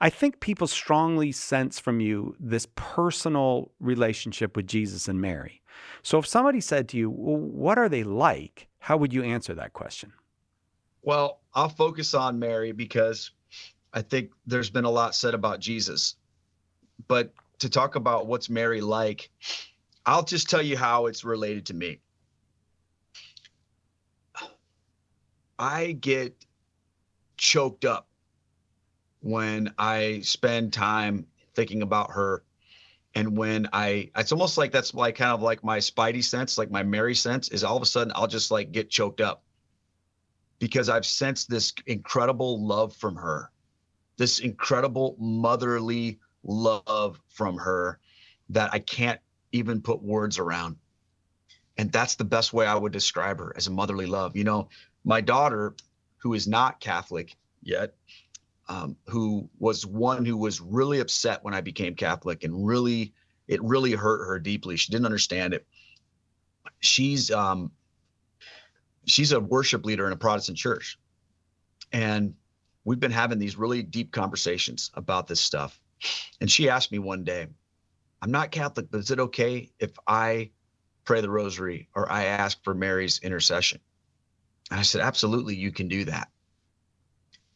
I think people strongly sense from you this personal relationship with Jesus and Mary. So if somebody said to you, well, what are they like? How would you answer that question? Well, I'll focus on Mary because I think there's been a lot said about Jesus. But to talk about what's Mary like, I'll just tell you how it's related to me. I get choked up when I spend time thinking about her. And when it's almost like that's like kind of like my spidey sense, like my Mary sense is all of a sudden I'll just like get choked up because I've sensed this incredible love from her, this incredible motherly love from her that I can't even put words around. And that's the best way I would describe her, as a motherly love. You know, my daughter, who is not Catholic yet, who was one who was really upset when I became Catholic, and it really hurt her deeply. She didn't understand it. She's she's a worship leader in a Protestant church, and we've been having these really deep conversations about this stuff. And she asked me one day, "I'm not Catholic, but is it okay if I pray the rosary or I ask for Mary's intercession?" And I said, "Absolutely, you can do that."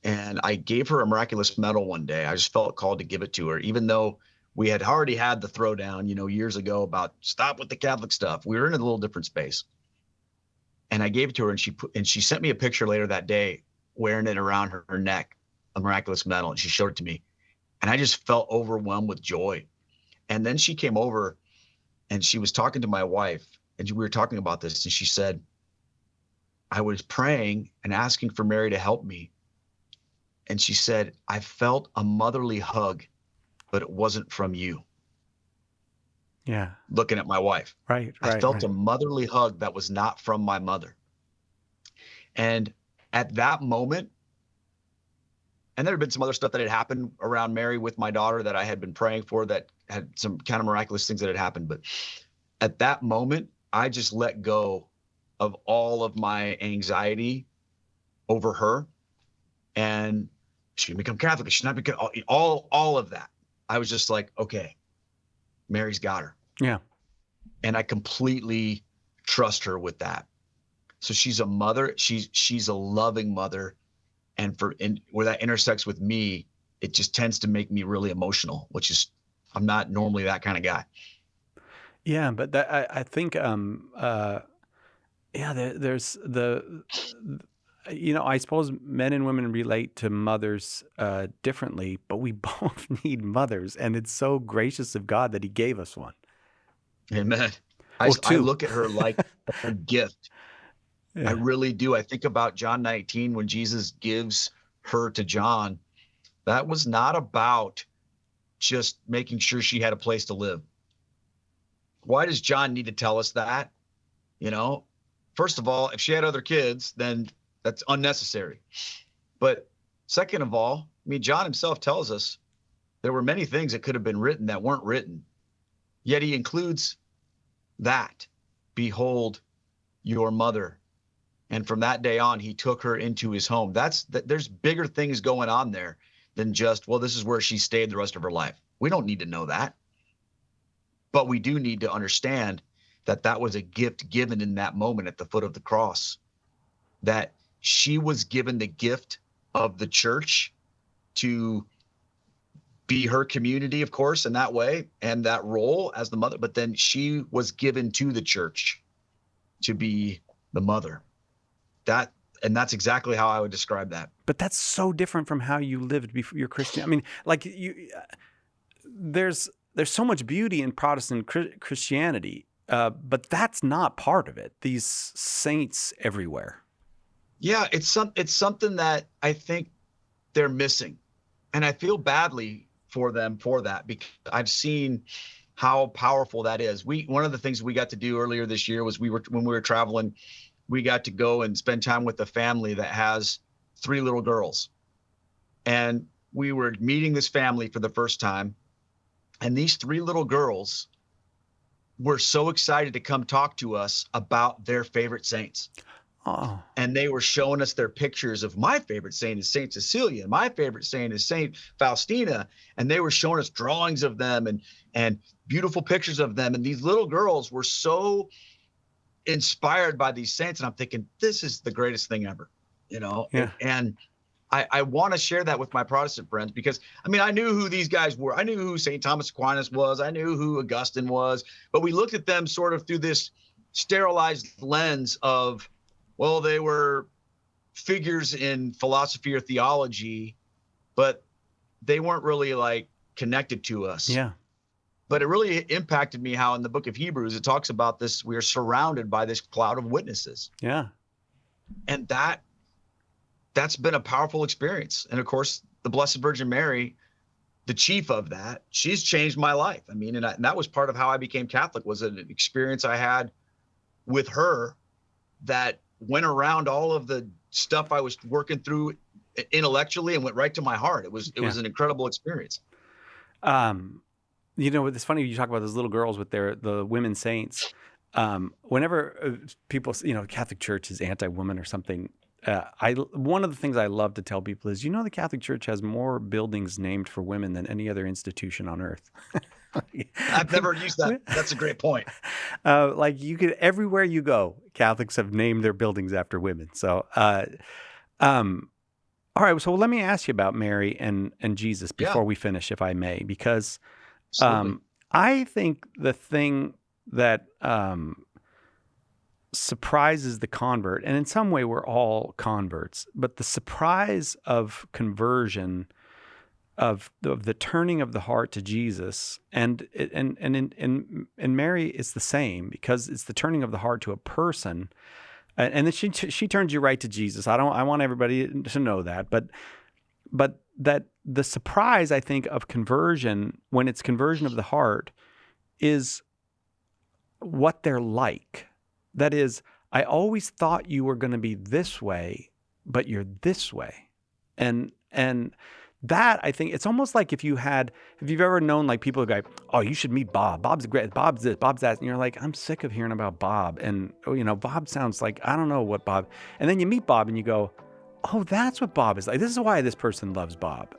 And I gave her a miraculous medal one day. I just felt called to give it to her, even though we had already had the throwdown, years ago about stop with the Catholic stuff. We were in a little different space. And I gave it to her, and she sent me a picture later that day wearing it around her neck, a miraculous medal, and she showed it to me. And I just felt overwhelmed with joy. And then she came over and she was talking to my wife, and we were talking about this, and she said, "I was praying and asking for Mary to help me. And she said, I felt a motherly hug, but it wasn't from you." Yeah. Looking at my wife, Right, I right, felt right. a motherly hug that was not from my mother. And at that moment, and there had been some other stuff that had happened around Mary with my daughter that I had been praying for that had some kind of miraculous things that had happened. But at that moment, I just let go of all of my anxiety over her. And she become Catholic. She's not become all of that. I was just like, okay, Mary's got her. Yeah. And I completely trust her with that. So she's a mother. She's a loving mother. And where that intersects with me, it just tends to make me really emotional, which is, I'm not normally that kind of guy. Yeah, but I think yeah, there's I suppose men and women relate to mothers differently, but we both need mothers, and it's so gracious of God that He gave us one. Amen. Well, I two. look at her like a gift. I Yeah. really do. I think about John 19 when Jesus gives her to John. That was not about just making sure she had a place to live. Why does John need to tell us that? You know, first of all, if she had other kids, then that's unnecessary. But second of all, I mean, John himself tells us there were many things that could have been written that weren't written. Yet he includes that. Behold your mother. And from that day on, he took her into his home. There's bigger things going on there than just, well, this is where she stayed the rest of her life. We don't need to know that. But we do need to understand that that was a gift given in that moment at the foot of the cross, that she was given the gift of the church to be her community, of course, in that way, and that role as the mother. But then she was given to the church to be the mother. And that's exactly how I would describe that. But that's so different from how you lived before you're Christian. I mean, like there's so much beauty in Protestant Christianity, but that's not part of it. These saints everywhere. Yeah, it's something that I think they're missing. And I feel badly for them for that, because I've seen how powerful that is. One of the things we got to do earlier this year was when we were traveling, we got to go and spend time with a family that has 3 little girls. And we were meeting this family for the first time. And these 3 little girls were so excited to come talk to us about their favorite saints. Oh, And they were showing us their pictures of my favorite saint is Saint Cecilia, and my favorite saint is Saint Faustina, and they were showing us drawings of them and beautiful pictures of them. And these little girls were so inspired by these saints, and I'm thinking, this is the greatest thing ever, yeah. and I want to share that with my Protestant friends because I mean I knew who these guys were. I knew who St. Thomas Aquinas was. I knew who Augustine was, but we looked at them sort of through this sterilized lens of, well, they were figures in philosophy or theology, but they weren't really like connected to us. Yeah. But it really impacted me how in the book of Hebrews it talks about this: we are surrounded by this cloud of witnesses, Yeah. and that's been a powerful experience. And of course, the Blessed Virgin Mary, the chief of that, she's changed my life. I mean, and that was part of how I became Catholic, was an experience I had with her that went around all of the stuff I was working through intellectually and went right to my heart. It was an incredible experience. It's funny you talk about those little girls with the women saints. Whenever people, Catholic Church is anti-woman or something, one of the things I love to tell people is, the Catholic Church has more buildings named for women than any other institution on earth. I've never used that. That's a great point. Like you could, everywhere you go, Catholics have named their buildings after women. So, all right. So let me ask you about Mary and Jesus before we finish, if I may, because I think the thing that surprises the convert, and in some way we're all converts, but the surprise of conversion, of the turning of the heart to Jesus, and Mary is the same, because it's the turning of the heart to a person, and then she turns you right to Jesus. I want everybody to know that, but that the surprise, I think, of conversion, when it's conversion of the heart, is what they're like. That is, I always thought you were going to be this way, but you're this way. And that, I think, it's almost like if you've ever known, like, people who go, oh, you should meet Bob. Bob's great. Bob's this, Bob's that. And you're like, I'm sick of hearing about Bob. And, Bob sounds like, I don't know what Bob. And then you meet Bob and you go, oh, that's what Bob is like. This is why this person loves Bob.